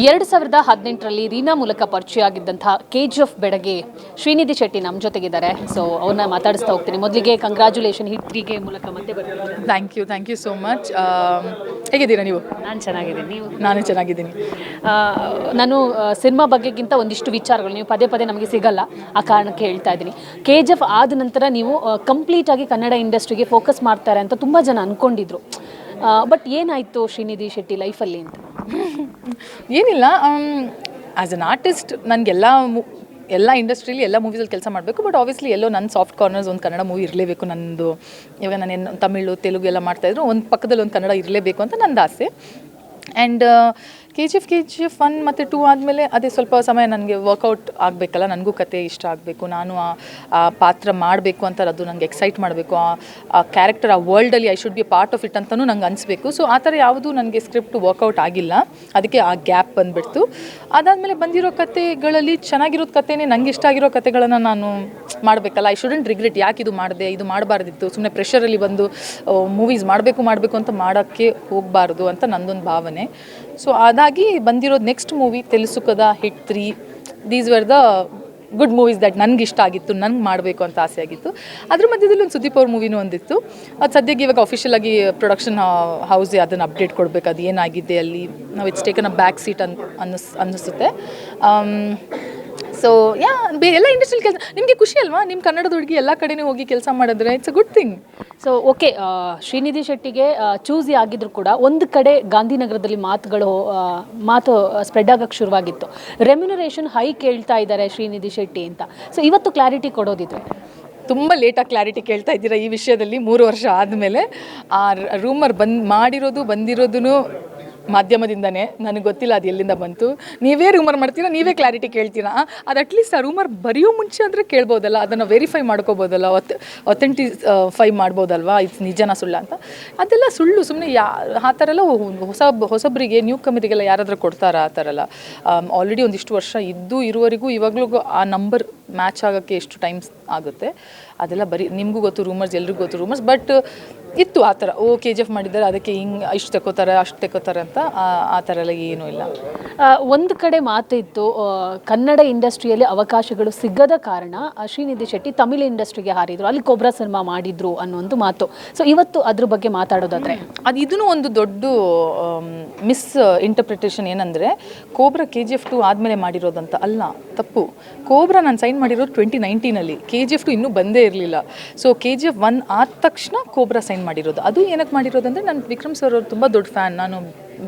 2018ರಲ್ಲಿ ರೀನಾ ಮೂಲಕ ಪರಿಚಯ ಆಗಿದ್ದಂತಹ ಕೆಜಿಎಫ್ ಬೆಡಗಿ ಶ್ರೀನಿಧಿ ಶೆಟ್ಟಿ ನಮ್ಮ ಜೊತೆಗಿದ್ದಾರೆ. ಸೊ ಅವ್ರನ್ನ ಮಾತಾಡಿಸ್ತಾ ಹೋಗ್ತೀನಿ. ಮೊದಲಿಗೆ ಕಂಗ್ರಾಚುಲೇಷನ್ ಹಿಟ್ 3ಗೆ ಮೂಲಕ ಮತ್ತೆ ಬರ್ತೀನಿ. Thank you so much. ಹೇಗಿದ್ದೀರಾ ನೀವು? ನಾನು ಚೆನ್ನಾಗಿದ್ದೀನಿ. ನೀವು? ನಾನು ಚೆನ್ನಾಗಿದ್ದೀನಿ. ನಾನು ಸಿನಿಮಾ ಬಗ್ಗೆಗಿಂತ ಒಂದಿಷ್ಟು ವಿಚಾರಗಳು ನೀವು ಪದೇ ಪದೇ ನಮಗೆ ಸಿಗಲ್ಲ, ಆ ಕಾರಣಕ್ಕೆ ಹೇಳ್ತಾ ಇದ್ದೀನಿ. ಕೆಜಿಎಫ್ ಆದ ನಂತರ ನೀವು ಕಂಪ್ಲೀಟಾಗಿ ಕನ್ನಡ ಇಂಡಸ್ಟ್ರಿಗೆ ಫೋಕಸ್ ಮಾಡ್ತಾರೆ ಅಂತ ತುಂಬ ಜನ ಅಂದ್ಕೊಂಡಿದ್ರು. ಬಟ್ ಏನಾಯಿತು ಶ್ರೀನಿಧಿ ಶೆಟ್ಟಿ ಲೈಫಲ್ಲಿ ಅಂತ? ಏನಿಲ್ಲ, ಆ್ಯಸ್ ಅನ್ ಆರ್ಟಿಸ್ಟ್ ನನಗೆಲ್ಲ ಎಲ್ಲ ಇಂಡಸ್ಟ್ರಿಯಲ್ಲಿ ಎಲ್ಲ ಮೂವೀಸಲ್ಲಿ ಕೆಲಸ ಮಾಡಬೇಕು. ಬಟ್ ಆಬ್ವಿಯಸ್ಲಿ ಎಲ್ಲೋ ನನ್ನ ಸಾಫ್ಟ್ ಕಾರ್ನರ್ಸ್ ಒಂದು ಕನ್ನಡ ಮೂವಿ ಇರಲೇಬೇಕು ನನ್ನದು. ಇವಾಗ ನಾನೇನು ತಮಿಳು ತೆಲುಗು ಎಲ್ಲ ಮಾಡ್ತಾಯಿದ್ರು, ಒಂದು ಪಕ್ಕದಲ್ಲಿ ಒಂದು ಕನ್ನಡ ಇರಲೇಬೇಕು ಅಂತ ನಂದು ಆಸೆ. ಆ್ಯಂಡ್ ಕೆ ಜಿ ಎಫ್ 1 ಮತ್ತು 2 ಆದಮೇಲೆ ಅದೇ ಸ್ವಲ್ಪ ಸಮಯ ನನಗೆ ವರ್ಕೌಟ್ ಆಗಬೇಕಲ್ಲ, ನನಗೂ ಕತೆ ಇಷ್ಟ ಆಗಬೇಕು, ನಾನು ಆ ಪಾತ್ರ ಮಾಡಬೇಕು ಅಂತ ಅದು ನನಗೆ ಎಕ್ಸೈಟ್ ಮಾಡಬೇಕು, ಆ ಕ್ಯಾರೆಕ್ಟರ್ ಆ ವರ್ಲ್ಡಲ್ಲಿ I should be part of it ಅಂತಲೂ ನಂಗೆ ಅನಿಸ್ಬೇಕು. ಸೊ ಆ ಥರ ಯಾವುದೂ ನನಗೆ ಸ್ಕ್ರಿಪ್ಟ್ ವರ್ಕೌಟ್ ಆಗಿಲ್ಲ, ಅದಕ್ಕೆ ಆ ಗ್ಯಾಪ್ ಬಂದುಬಿಡ್ತು. ಅದಾದಮೇಲೆ ಬಂದಿರೋ ಕತೆಗಳಲ್ಲಿ ಚೆನ್ನಾಗಿರೋದು ಕತೆನೇ, ನಂಗೆ ಇಷ್ಟ ಆಗಿರೋ ಕತೆಗಳನ್ನು ನಾನು ಮಾಡಬೇಕಲ್ಲ. ಐ ಶುಡಂಟ್ ರಿಗ್ರೆಟ್ ಯಾಕೆ ಇದು ಮಾಡಿದೆ, ಇದು ಮಾಡಬಾರ್ದಿತ್ತು, ಸುಮ್ಮನೆ ಪ್ರೆಷರಲ್ಲಿ ಬಂದು ಮೂವೀಸ್ ಮಾಡಬೇಕು ಅಂತ ಮಾಡೋಕ್ಕೆ ಹೋಗಬಾರ್ದು ಅಂತ ನನ್ನದೊಂದು ಭಾವನೆ. ಸೊ ಅದಾಗಿ ಬಂದಿರೋದು ನೆಕ್ಸ್ಟ್ ಮೂವಿ ತೆಲುಸುಕದ hit 3. These were the good movies that ನನಗೆ ಇಷ್ಟ ಆಗಿತ್ತು, ನನಗೆ ಮಾಡಬೇಕು ಅಂತ ಆಸೆ ಆಗಿತ್ತು. ಅದ್ರ ಮಧ್ಯದಲ್ಲಿ ಒಂದು ಸುದೀಪ್ ಅವ್ರ ಮೂವಿನೂ ಒಂದಿತ್ತು. ಅದು ಸದ್ಯಕ್ಕೆ ಇವಾಗ ಅಫಿಷಿಯಲ್ ಆಗಿ ಪ್ರೊಡಕ್ಷನ್ ಹೌಸ್ ಅದನ್ನು ಅಪ್ಡೇಟ್ ಕೊಡಬೇಕು, ಅದು ಏನಾಗಿದೆ ಅಲ್ಲಿ. ನಾವು it's taken a back seat ಅನ್ನಿಸುತ್ತೆ. ಸೊ ಎಲ್ಲ ಇಂಡಸ್ಟ್ರಿಯಲ್ಲಿ ಕೆಲಸ ನಿಮಗೆ ಖುಷಿ ಅಲ್ವಾ? ನಿಮ್ಮ ಕನ್ನಡದ ಹುಡುಗಿ ಎಲ್ಲ ಕಡೆನೂ ಹೋಗಿ ಕೆಲಸ ಮಾಡಿದ್ರೆ it's a good thing. So okay, Srinidhi ಶೆಟ್ಟಿಗೆ ಚೂಸಿ ಆಗಿದ್ರು ಕೂಡ ಒಂದು ಕಡೆ ಗಾಂಧಿನಗರದಲ್ಲಿ ಮಾತು ಸ್ಪ್ರೆಡ್ ಆಗೋಕ್ಕೆ ಶುರುವಾಗಿತ್ತು. ರೆಮ್ಯುನರೇಷನ್ ಹೈ ಕೇಳ್ತಾ ಇದ್ದಾರೆ ಶ್ರೀನಿಧಿ ಶೆಟ್ಟಿ ಅಂತ. ಸೊ ಇವತ್ತು ಕ್ಲಾರಿಟಿ ಕೊಡೋದಿದ್ರೆ? ತುಂಬ ಲೇಟಾಗಿ ಕ್ಲಾರಿಟಿ ಕೇಳ್ತಾ ಇದ್ದೀರಾ ಈ ವಿಷಯದಲ್ಲಿ. 3 ವರ್ಷ ಆದಮೇಲೆ ಆ ರೂಮರ್ ಬಂದಿರೋದು ಮಾಧ್ಯಮದಿಂದನೇ. ನನಗೆ ಗೊತ್ತಿಲ್ಲ ಅದು ಎಲ್ಲಿಂದ ಬಂತು. ನೀವೇ ರೂಮರ್ ಮಾಡ್ತೀರಾ, ನೀವೇ ಕ್ಲಾರಿಟಿ ಕೇಳ್ತೀರಾ. ಅದು ಅಟ್ಲೀಸ್ಟ್ ಆ ರೂಮರ್ ಬರೆಯೋ ಮುಂಚೆ ಅಂದರೆ ಕೇಳ್ಬೋದಲ್ಲ, ಅದನ್ನು ವೆರಿಫೈ ಮಾಡ್ಕೋಬೋದಲ್ಲ, ಅಥೆಂಟಿಫೈ ಮಾಡ್ಬೋದಲ್ವಾ, ಇದು ನಿಜನ ಸುಳ್ಳ ಅಂತ. ಅದೆಲ್ಲ ಸುಳ್ಳು. ಸುಮ್ಮನೆ ಆ ಥರ ಎಲ್ಲ ಹೊಸಬ್ರಿಗೆ ನ್ಯೂ ಕಮರಿಗೆಲ್ಲ ಯಾರಾದರೂ ಕೊಡ್ತಾರಾ? ಆ ಥರ ಎಲ್ಲ ಆಲ್ರೆಡಿ ಒಂದಿಷ್ಟು ವರ್ಷ ಇರುವವರೆಗೂ ಇವಾಗಲೂ ಆ ನಂಬರ್ ಮ್ಯಾಚ್ ಆಗೋಕ್ಕೆ ಎಷ್ಟು ಟೈಮ್ಸ್ ಆಗುತ್ತೆ ಅದೆಲ್ಲ ಬರೀ ನಿಮಗೂ ಗೊತ್ತು ರೂಮರ್ಸ್, ಎಲ್ರಿಗೂ ಗೊತ್ತು ರೂಮರ್ಸ್. ಬಟ್ ಇತ್ತು ಆ ಥರ, KGF ಮಾಡಿದ್ದಾರೆ ಅದಕ್ಕೆ ಹಿಂಗೆ ಇಷ್ಟು ತೆಕ್ಕೋತಾರೆ ಅಷ್ಟು ತೆಕ್ಕೋತಾರೆ ಅಂತ. ಆ ಥರ ಎಲ್ಲ ಏನೂ ಇಲ್ಲ. ಒಂದು ಕಡೆ ಮಾತು ಇತ್ತು, ಕನ್ನಡ ಇಂಡಸ್ಟ್ರಿಯಲ್ಲಿ ಅವಕಾಶಗಳು ಸಿಗದ ಕಾರಣ ಶ್ರೀನಿಧಿ ಶೆಟ್ಟಿ ತಮಿಳು ಇಂಡಸ್ಟ್ರಿಗೆ ಹಾರಿದ್ರು, ಅಲ್ಲಿ ಕೊಬ್ರಾ ಸಿನಿಮಾ ಮಾಡಿದ್ರು ಅನ್ನೋ ಒಂದು ಮಾತು. ಸೊ ಇವತ್ತು ಅದ್ರ ಬಗ್ಗೆ ಮಾತಾಡೋದಾದ್ರೆ ಇದೂ ಒಂದು ದೊಡ್ಡ ಮಿಸ್ ಇಂಟರ್ಪ್ರಿಟೇಷನ್. ಏನಂದರೆ ಕೋಬ್ರಾ KGF 2 ಆದಮೇಲೆ ಮಾಡಿರೋದಂತ ಅಲ್ಲ, ತಪ್ಪು. ಕೋಬ್ರಾ ನಾನು ಸೈನ್ ಮಾಡಿರೋದು 2019 KGF 2 ಇನ್ನೂ ಬಂದೇ ಇರಲಿಲ್ಲ. ಸೊ KGF 1 ಆದ ತಕ್ಷಣ ಕೋಬ್ರಾ ಸೈನ್ ಮಾಡಿರೋದು. ಅದು ಏನಕ್ಕೆ ಮಾಡಿರೋದು ಅಂದರೆ ನಾನು ವಿಕ್ರಮ್ ಸರ್ ಅವ್ರು ತುಂಬ ದೊಡ್ಡ ಫ್ಯಾನ್. ನಾನು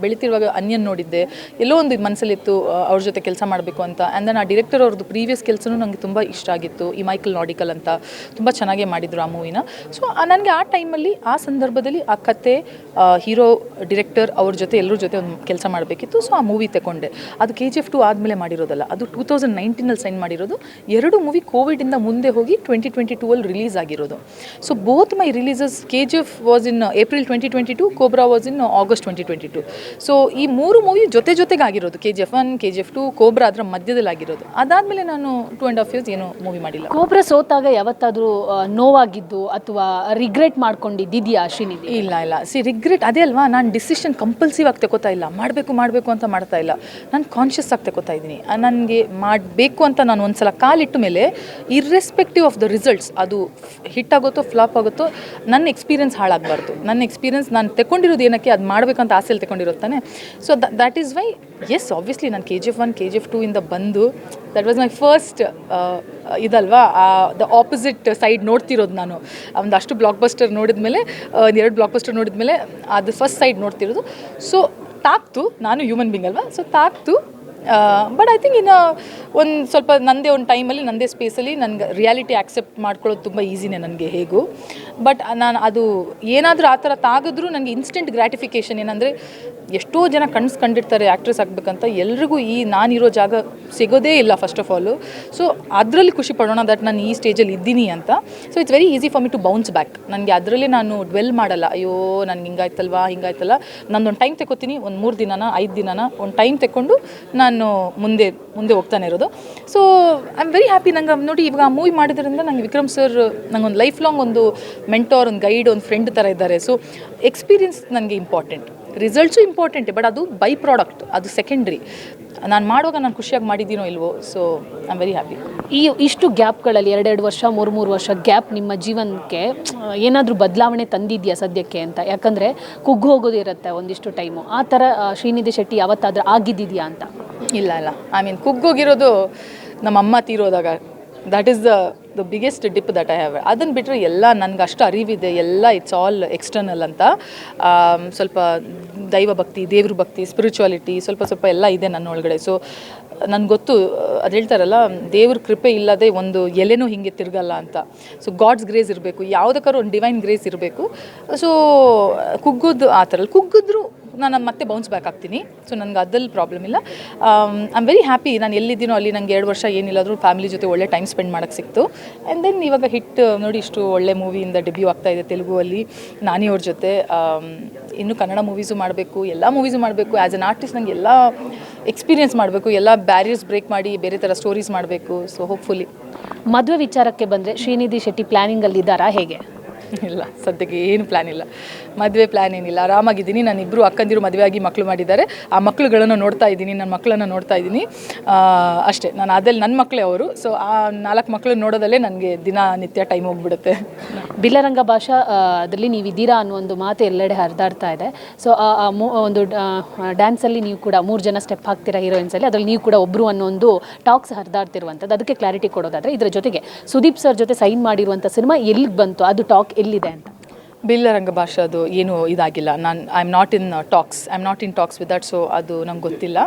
ಬೆಳಿತಿರುವಾಗ ಅನ್ಯನ್ ನೋಡಿದ್ದೆ, ಎಲ್ಲೋ ಒಂದು ಮನಸ್ಸಲ್ಲಿತ್ತು ಅವ್ರ ಜೊತೆ ಕೆಲಸ ಮಾಡಬೇಕು ಅಂತ. ಆ್ಯಂಡ್ ದೆನ್ ಆ ಡೈರೆಕ್ಟರ್ ಅವ್ರದ್ದು ಪ್ರೀವಿಯಸ್ ಕೆಲಸನೂ ನನಗೆ ತುಂಬ ಇಷ್ಟ ಆಗಿತ್ತು. ಈ ಮೈಕಲ್ ನಾಡಿಕಲ್ ಅಂತ ತುಂಬ ಚೆನ್ನಾಗೇ ಮಾಡಿದರು ಆ ಮೂವಿನ. ಸೊ ನನಗೆ ಆ ಟೈಮಲ್ಲಿ ಆ ಸಂದರ್ಭದಲ್ಲಿ ಆ ಕತೆ, ಹೀರೋ, ಡಿರೆಕ್ಟರ್ ಅವ್ರ ಜೊತೆ ಎಲ್ಲರ ಜೊತೆ ಒಂದು ಕೆಲಸ ಮಾಡಬೇಕಿತ್ತು. ಸೊ ಆ ಮೂವಿ ತಗೊಂಡೆ. ಅದು KGF 2 ಆದಮೇಲೆ ಮಾಡಿರೋದಲ್ಲ, ಅದು 2019 ಸೈನ್ ಮಾಡಿರೋದು. 2 ಮೂವಿ ಕೋವಿಡಿಂದ ಮುಂದೆ ಹೋಗಿ 2022 ರಿಲೀಸ್ ಆಗಿರೋದು. So both my releases, KGF was in April 2022, cobra was in August 2022. So ಈ 3 ಮೂವಿ ಜೊತೆಗಾಗಿರೋದು. KGF 1, KGF 2, ಕೋಬ್ರಾ ಅದರ ಮಧ್ಯದಲ್ಲಿ ಆಗಿರೋದು. ಅದಾದಮೇಲೆ ನಾನು 2.5 years ಏನೂ ಮೂವಿ ಮಾಡಿಲ್ಲ. ಕೋಬ್ರಾ ಸೋತಾಗ ಯಾವತ್ತಾದರೂ ನೋವಾಗಿದ್ದು ಅಥವಾ ರಿಗ್ರೆಟ್ ಮಾಡ್ಕೊಂಡಿದ್ದಿದೆಯಾ ಶ್ರೀನಿಧಿ? ಇಲ್ಲ. ರಿಗ್ರೆಟ್ ಅದೇ ಅಲ್ವಾ, ನಾನು ಡಿಸಿಷನ್ ಕಂಪಲ್ಸಿವ್ ಆಗಿ ತಗೋತಾ ಇಲ್ಲ, ಮಾಡಬೇಕು ಅಂತ ಮಾಡ್ತಾ ಇಲ್ಲ. ನಾನು ಕಾನ್ಷಿಯಸ್ ಆಗಿ ತಗೋತಾ ಇದ್ದೀನಿ. ನನಗೆ ಮಾಡಬೇಕು ಅಂತ ನಾನು ಒಂದು ಸಲ ಕಾಲಿಟ್ಟ ಮೇಲೆ ಇರ್ರೆಸ್ಪೆಕ್ಟಿವ್ ಆಫ್ ದ ರಿಸಲ್ಟ್ಸ್, ಅದು ಹಿಟ್ ಆಗುತ್ತೋ ಫ್ಲಾಪ್ ಆಗುತ್ತೋ, ನನ್ನ ಎಕ್ಸ್ಪೀರಿಯನ್ಸ್ ಹಾಳಾಗಬಾರ್ದು. ನನ್ನ ಎಕ್ಸ್ಪೀರಿಯನ್ಸ್ ನಾನು ತಗೊಂಡಿರೋದು ಏನಕ್ಕೆ, ಅದು ಮಾಡಬೇಕಂತ ಆಸೆಯಲ್ಲಿ ತಗೊಂಡಿರುತ್ತಾನೆ. So that is why yes obviously ನಾನು KGF 1, KGF 2 ಇಂದ ಬಂದು ದಟ್ ವಾಸ್ ಮೈ ಫಸ್ಟ್ ಇದಲ್ವಾ, ದ ಆಪೋಸಿಟ್ ಸೈಡ್ ನೋಡ್ತಿರೋದು ನಾನು. ಒಂದಷ್ಟು ಬ್ಲಾಕ್ ಬಸ್ಟರ್ ನೋಡಿದ್ಮೇಲೆ, 2 ಬ್ಲಾಕ್ ಬಸ್ಟರ್ ನೋಡಿದ್ಮೇಲೆ ಅದು ಫಸ್ಟ್ ಸೈಡ್ ನೋಡ್ತಿರೋದು. ಸೊ ತಾಕ್ತು, ನಾನು ಹ್ಯೂಮನ್ ಬೀಂಗ್ ಅಲ್ವಾ, ಸೊ ತಾಕ್ತು. ಬಟ್ ಐ ಥಿಂಕ್ ಇನ್ನು ಒಂದು ಸ್ವಲ್ಪ ನನ್ನದೇ ಒಂದು ಟೈಮಲ್ಲಿ, ನನ್ನದೇ ಸ್ಪೇಸಲ್ಲಿ ನನಗೆ ರಿಯಾಲಿಟಿ ಆಕ್ಸೆಪ್ಟ್ ಮಾಡ್ಕೊಳ್ಳೋದು ತುಂಬ ಈಸಿನೇ ನನಗೆ ಹೇಗೂ. ಬಟ್ ನಾನು ಅದು ಏನಾದರೂ ಆ ಥರ ತಾಗಿದ್ರೂ ನನಗೆ ಇನ್ಸ್ಟೆಂಟ್ ಗ್ರ್ಯಾಟಿಫಿಕೇಷನ್. ಏನಂದರೆ ಎಷ್ಟೋ ಜನ ಕಂಡಿರ್ತಾರೆ ಆ್ಯಕ್ಟ್ರೆಸ್ ಆಗಬೇಕಂತ, ಎಲ್ರಿಗೂ ನಾನಿರೋ ಜಾಗ ಸಿಗೋದೇ ಇಲ್ಲ ಫಸ್ಟ್ ಆಫ್ ಆಲು. ಸೊ ಅದರಲ್ಲಿ ಖುಷಿ ಪಡೋಣ ದಟ್ ನಾನು ಈ ಸ್ಟೇಜಲ್ಲಿ ಇದ್ದೀನಿ ಅಂತ. So it's very easy for me to bounce back. ನನಗೆ ಅದರಲ್ಲಿ ನಾನು ಡ್ವೆಲ್ ಮಾಡಲ್ಲ, ಅಯ್ಯೋ ನನಗೆ ಹಿಂಗಾಯ್ತಲ್ಲ. ನಂದೊಂದು ಟೈಮ್ ತೆಕ್ಕೋತೀನಿ, ಒಂದು 3 ದಿನನ 5 ದಿನನ ಒಂದು ಟೈಮ್ ತೆಕ್ಕೊಂಡು ನಾನು ಮುಂದೆ ಹೋಗ್ತಾನೆ ಇರೋದು. So I am very happy. ನಂಗೆ ನೋಡಿ ಇವಾಗ ಆ ಮೂವಿ ಮಾಡಿದ್ರಿಂದ ನಂಗೆ ವಿಕ್ರಮ್ ಸರ್ ನಂಗೆ ಒಂದು ಲೈಫ್ ಲಾಂಗ್ ಒಂದು ಮೆಂಟೋರ್, ಒಂದು ಗೈಡ್, ಒಂದು ಫ್ರೆಂಡ್ ಥರ ಇದ್ದಾರೆ. ಸೊ ಎಕ್ಸ್ಪೀರಿಯನ್ಸ್ ನನಗೆ ಇಂಪಾರ್ಟೆಂಟ್. ರಿಸಲ್ಟ್ಸು ಇಂಪಾರ್ಟೆಂಟೇ, ಬಟ್ ಅದು ಬೈ ಪ್ರಾಡಕ್ಟ್, ಅದು ಸೆಕೆಂಡ್ರಿ. ನಾನು ಮಾಡುವಾಗ ನಾನು ಖುಷಿಯಾಗಿ ಮಾಡಿದ್ದೀನೋ ಇಲ್ವೋ, so I am very happy. ಇಷ್ಟು ಗ್ಯಾಪ್ಗಳಲ್ಲಿ 2 ವರ್ಷ 3 ವರ್ಷ ಗ್ಯಾಪ್ ನಿಮ್ಮ ಜೀವನಕ್ಕೆ ಏನಾದರೂ ಬದಲಾವಣೆ ತಂದಿದೆಯಾ ಸದ್ಯಕ್ಕೆ ಅಂತ? ಯಾಕಂದರೆ ಕುಗ್ಗು ಹೋಗೋದಿರುತ್ತೆ ಒಂದಿಷ್ಟು ಟೈಮು, ಆ ಥರ ಶ್ರೀನಿಧಿ ಶೆಟ್ಟಿ ಯಾವತ್ತಾದರೂ ಆಗಿದ್ದಿದೆಯಾ ಅಂತ? ಇಲ್ಲ ಐ ಮೀನ್ ಕುಗ್ಗೋಗಿರೋದು ನಮ್ಮ ಅಮ್ಮ ತೀರೋದಾಗ, that is the biggest dip that I have. ಅದನ್ನು ಬಿಟ್ಟರೆ ಎಲ್ಲ ನನಗೆ ಅಷ್ಟು ಅರಿವಿದೆ, ಎಲ್ಲ ಇಟ್ಸ್ ಆಲ್ ಎಕ್ಸ್ಟರ್ನಲ್ ಅಂತ. ಸ್ವಲ್ಪ ದೈವ ಭಕ್ತಿ, ದೇವ್ರ ಭಕ್ತಿ, ಸ್ಪಿರಿಚುವಾಲಿಟಿ ಸ್ವಲ್ಪ ಎಲ್ಲ ಇದೆ ನನ್ನ ಒಳಗಡೆ. ಸೊ ನನಗೆ ಗೊತ್ತು, ಅದು ಹೇಳ್ತಾರಲ್ಲ, ದೇವ್ರ ಕೃಪೆ ಇಲ್ಲದೆ ಒಂದು ಎಲೆನೂ ಹಿಂಗೆ ತಿರುಗಲ್ಲ ಅಂತ. ಸೊ ಗಾಡ್ಸ್ ಗ್ರೇಸ್ ಇರಬೇಕು, ಯಾವುದಕ್ಕಾದ್ರೂ ಒಂದು ಡಿವೈನ್ ಗ್ರೇಸ್ ಇರಬೇಕು. ಸೊ ಕುಗ್ಗೋದು ಆ ಥರ ಕುಗ್ಗಿದ್ರು ನಾನು ಮತ್ತೆ ಬೌನ್ಸ್ ಬ್ಯಾಕ್ ಆಗ್ತೀನಿ. ಸೊ ನನಗೆ ಅದ್ರಲ್ಲಿ ಪ್ರಾಬ್ಲಮ್ ಇಲ್ಲ. I am very happy. ನಾನು ಎಲ್ಲಿದ್ದೀನೋ ಅಲ್ಲಿ ನನಗೆ 2 ವರ್ಷ ಏನಿಲ್ಲಾದರೂ ಫ್ಯಾಮಿಲಿ ಜೊತೆ ಒಳ್ಳೆ ಟೈಮ್ ಸ್ಪೆಂಡ್ ಮಾಡೋಕ್ಕೆ ಸಿಕ್ತು. ಆ್ಯಂಡ್ ದೆನ್ ಇವಾಗ ಹಿಟ್ ನೋಡಿ, ಇಷ್ಟು ಒಳ್ಳೆ ಮೂವಿಯಿಂದ ಡೆಬ್ಯೂ ಆಗ್ತಾಯಿದೆ ತೆಲುಗುವಲ್ಲಿ ನಾನಿ ಅವ್ರ ಜೊತೆ. ಇನ್ನು ಕನ್ನಡ ಮೂವೀಸು ಮಾಡಬೇಕು, ಎಲ್ಲ ಮೂವೀಸು ಮಾಡಬೇಕು. ಆ್ಯಸ್ ಅನ್ ಆರ್ಟಿಸ್ಟ್ ನನಗೆ ಎಲ್ಲ ಎಕ್ಸ್ಪೀರಿಯೆನ್ಸ್ ಮಾಡಬೇಕು, ಎಲ್ಲ ಬ್ಯಾರಿಯರ್ಸ್ ಬ್ರೇಕ್ ಮಾಡಿ ಬೇರೆ ಥರ ಸ್ಟೋರೀಸ್ ಮಾಡಬೇಕು. So hopefully. ಮದುವೆ ವಿಚಾರಕ್ಕೆ ಬಂದರೆ ಶ್ರೀನಿಧಿ ಶೆಟ್ಟಿ ಪ್ಲ್ಯಾನಿಂಗಲ್ಲಿದ್ದಾರಾ ಹೇಗೆ? ಇಲ್ಲ, ಸದ್ಯಕ್ಕೆ ಏನು ಪ್ಲ್ಯಾನ್ ಇಲ್ಲ. ಮದುವೆ ಪ್ಲ್ಯಾನ್ ಏನಿಲ್ಲ, ಆರಾಮಾಗಿದ್ದೀನಿ. ನಾನು ಇಬ್ಬರು ಅಕ್ಕಂದಿರು ಮದುವೆ ಆಗಿ ಮಕ್ಕಳು ಮಾಡಿದ್ದಾರೆ. ಆ ಮಕ್ಕಳುಗಳನ್ನು ನೋಡ್ತಾ ಇದ್ದೀನಿ, ನನ್ನ ಮಕ್ಕಳನ್ನು ನೋಡ್ತಾ ಇದ್ದೀನಿ ಅಷ್ಟೇ. ನಾನು ಅದಲ್ಲಿ ನನ್ನ ಮಕ್ಕಳೇ ಅವರು. ಸೊ ಆ 4 ಮಕ್ಕಳು ನೋಡೋದಲ್ಲೇ ನನಗೆ ದಿನನಿತ್ಯ ಟೈಮ್ ಹೋಗ್ಬಿಡುತ್ತೆ. ಬಿಲ್ಲರಂಗ ಭಾಷಾ ಅದರಲ್ಲಿ ನೀವಿದ್ದೀರಾ ಅನ್ನೋ ಒಂದು ಮಾತು ಎಲ್ಲೆಡೆ ಹರಿದಾಡ್ತಾ ಇದೆ. ಸೊ ಒಂದು ಡ್ಯಾನ್ಸಲ್ಲಿ ನೀವು ಕೂಡ 3 ಜನ ಸ್ಟೆಪ್ ಹಾಕ್ತೀರಾ ಹೀರೋಯಿನ್ಸಲ್ಲಿ, ಅದರಲ್ಲಿ ನೀವು ಕೂಡ ಒಬ್ಬರು ಅನ್ನೋ ಒಂದು ಟಾಕ್ಸ್ ಹರಿದಾಡ್ತಿರುವಂಥದ್ದು. ಅದಕ್ಕೆ ಕ್ಲಾರಿಟಿ ಕೊಡೋದಾದರೆ, ಇದರ ಜೊತೆಗೆ ಸುದೀಪ್ ಸರ್ ಜೊತೆ ಸೈನ್ ಮಾಡಿರುವಂಥ ಸಿನಿಮಾ ಎಲ್ಲಿಗೆ ಬಂತು, ಅದು ಟಾಕ್ ಎಲ್ಲಿದೆ ಅಂತ? ಬಿಲ್ಲರಂಗ ಭಾಷಾದು ಏನು ಇದಾಗಿಲ್ಲ. I am not in talks with that. So ಅದು ನಂಗೆ ಗೊತ್ತಿಲ್ಲ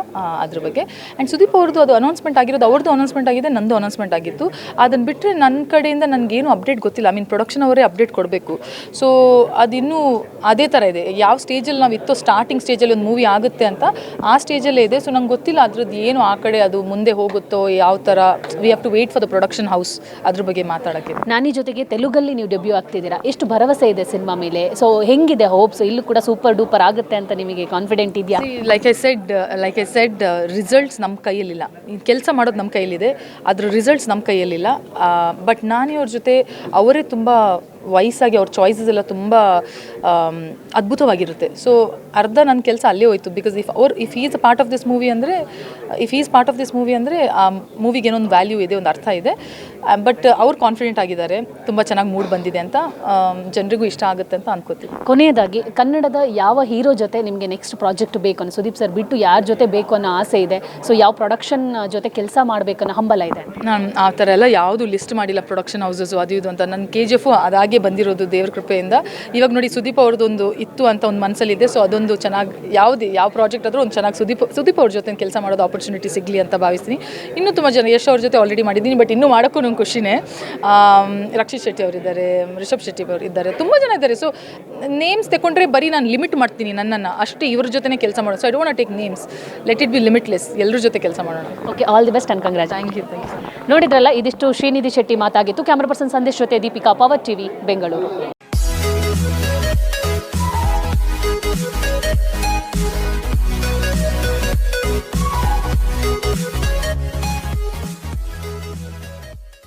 ಅದ್ರ ಬಗ್ಗೆ. ಆ್ಯಂಡ್ ಸುದೀಪ್ ಅವ್ರದ್ದು ಅದು ಅನೌನ್ಸ್ಮೆಂಟ್ ಆಗಿರೋದು, ಅವ್ರದ್ದು ಅನೌನ್ಸ್ಮೆಂಟ್ ಆಗಿದೆ, ನಂದು ಅನೌನ್ಸ್ಮೆಂಟ್ ಆಗಿತ್ತು. ಅದನ್ನು ಬಿಟ್ಟರೆ ನನ್ನ ಕಡೆಯಿಂದ ನನಗೇನು ಅಪ್ಡೇಟ್ ಗೊತ್ತಿಲ್ಲ. ಐ ಮೀನ್ ಪ್ರೊಡಕ್ಷನ್ ಅವರೇ ಅಪ್ಡೇಟ್ ಕೊಡಬೇಕು. ಸೊ ಅದಿನ್ನೂ ಅದೇ ಥರ ಇದೆ. ಯಾವ ಸ್ಟೇಜಲ್ಲಿ ನಾವು ಇತ್ತೋ, ಸ್ಟಾರ್ಟಿಂಗ್ ಸ್ಟೇಜಲ್ಲಿ ಒಂದು ಮೂವಿ ಆಗುತ್ತೆ ಅಂತ, ಆ ಸ್ಟೇಜಲ್ಲೇ ಇದೆ. ಸೊ ನಂಗೆ ಗೊತ್ತಿಲ್ಲ ಅದ್ರದ್ದು ಏನು ಆ ಕಡೆ ಅದು ಮುಂದೆ ಹೋಗುತ್ತೋ ಯಾವ ಥರ. We have to wait for the production house ಅದ್ರ ಬಗ್ಗೆ ಮಾತಾಡೋಕ್ಕೆ. ನಾನಿ ಜೊತೆಗೆ ತೆಲುಗಲ್ಲಿ ನೀವು ಡೆಬ್ಯೂ ಆಗ್ತಿದ್ದೀರಾ, ಎಷ್ಟು ಭರವಸೆ ಇದೆ ಸಿನಿಮಾ ಮೇಲೆ? ಸೊ ಹೆಂಗಿದೆ ಹೋಪ್ಸ್? ಇಲ್ಲೂ ಕೂಡ ಸೂಪರ್ ಡೂಪರ್ ಆಗುತ್ತೆ ಅಂತ ನಿಮಗೆ ಕಾನ್ಫಿಡೆಂಟ್ ಇದೆಯಾ? ಲೈಕ್ ಐ ಸೆಡ್ ರಿಸಲ್ಟ್ಸ್ ನಮ್ಮ ಕೈಯಲ್ಲಿಲ್ಲ. ಕೆಲಸ ಮಾಡೋದು ನಮ್ಮ ಕೈಯಲ್ಲಿದೆ, ಅದ್ರ ರಿಸಲ್ಟ್ಸ್ ನಮ್ಮ ಕೈಯಲ್ಲಿಲ್ಲ. ಬಟ್ ನಾನಿ ಅವ್ರ ಜೊತೆ ಅವರೇ ತುಂಬ ವಯಸ್ಸಾಗಿ ಅವ್ರ ಚಾಯ್ಸಸ್ ಎಲ್ಲ ತುಂಬ ಅದ್ಭುತವಾಗಿರುತ್ತೆ. ಸೊ ಅರ್ಧ ನನ್ನ ಕೆಲಸ ಅಲ್ಲೇ ಹೋಯ್ತು. Because if he is a part of this movie ಅಂದರೆ ಆ ಮೂವಿಗೆ ಏನೊಂದು ವ್ಯಾಲ್ಯೂ ಇದೆ, ಒಂದು ಅರ್ಥ ಇದೆ. ಬಟ್ ಅವ್ರು ಕಾನ್ಫಿಡೆಂಟ್ ಆಗಿದ್ದಾರೆ, ತುಂಬ ಚೆನ್ನಾಗಿ ಮೂಡ್ ಬಂದಿದೆ ಅಂತ, ಜನರಿಗೂ ಇಷ್ಟ ಆಗುತ್ತೆ ಅಂತ ಅನ್ಕೋತೀವಿ. ಕೊನೆಯದಾಗಿ, ಕನ್ನಡದ ಯಾವ ಹೀರೋ ಜೊತೆ ನಿಮಗೆ ನೆಕ್ಸ್ಟ್ ಪ್ರಾಜೆಕ್ಟ್ ಬೇಕು ಅನ್ನೋ, ಸುದೀಪ್ ಸರ್ ಬಿಟ್ಟು ಯಾರ ಜೊತೆ ಬೇಕು ಅನ್ನೋ ಆಸೆ ಇದೆ? ಸೊ ಯಾವ ಪ್ರೊಡಕ್ಷನ್ ಜೊತೆ ಕೆಲಸ ಮಾಡಬೇಕು ಅನ್ನೋ ಹಂಬಲ ಇದೆ? ನಾನು ಆ ಥರ ಎಲ್ಲ ಯಾವುದು ಲಿಸ್ಟ್ ಮಾಡಿಲ್ಲ, ಪ್ರೊಡಕ್ಷನ್ ಹೌಸಸ್ಸು ಅದು ಇದು ಅಂತ. ನನ್ನ KGF ಅದಾಗೆ ಬಂದಿರೋದು ದೇವ್ರ ಕೃಪೆಯಿಂದ. ಇವಾಗ ನೋಡಿ, ಸುದೀಪ್ ಅವ್ರದ್ದೊಂದು ಇತ್ತು ಅಂತ ಒಂದು ಮನಸ್ಸಲ್ಲಿದೆ. ಸೊ ಅದೊಂದು ಚೆನ್ನಾಗಿ ಯಾವ ಪ್ರಾಜೆಕ್ಟ್ ಆದರೂ ಒಂದು ಚೆನ್ನಾಗಿ ಸುದೀಪ್ ಅವ್ರ ಜೊತೆ ಕೆಲಸ ಮಾಡೋದು ಆಪರ್ಚುನಿಟಿ ಸಿಗಲಿ ಅಂತ ಭಾವಿಸ್ತೀನಿ. ಇನ್ನೂ ತುಂಬ ಜನ, ಯಶ್ ಅವ್ರ ಜೊತೆ ಆಲ್ರೆಡಿ ಮಾಡಿದ್ದೀನಿ, ಬಟ್ ಇನ್ನೂ ಮಾಡೋಕ್ಕೂ ನಂಗೆ ಖುಷಿನೇ. ರಕ್ಷಿತ್ ಶೆಟ್ಟಿ ಅವರಿದ್ದಾರೆ, ರಿಷಬ್ ಶೆಟ್ಟಿ ಅವರು ಇದ್ದಾರೆ, ತುಂಬ ಜನ ಇದ್ದಾರೆ. ಸೊ ನೇಮ್ಸ್ ತಗೊಂಡ್ರೆ ಬರೀ ನಾನು ಲಿಮಿಟ್ ಮಾಡ್ತೀನಿ ನನ್ನನ್ನು ಅಷ್ಟೇ, ಇವ್ರ ಜೊತೆ ಕೆಲಸ ಮಾಡೋದು. So I don't take names, let it be limitless, ಎಲ್ಲರ ಜೊತೆ ಕೆಲಸ ಮಾಡೋಣ. Okay, all the best and congrats. Thank you. ನೋಡಿದ್ರಲ್ಲ, ಇದಿಷ್ಟು ಶ್ರೀನಿಧಿ ಶೆಟ್ಟಿ ಮಾತಾಗಿತ್ತು. ಕ್ಯಾಮ್ರಾ ಪರ್ಸನ್ ಸಂದೇಶ್ ಜೊತೆ ದೀಪಿಕಾ, ಪವರ್ ಟಿವಿ, ಬೆಂಗಳೂರು.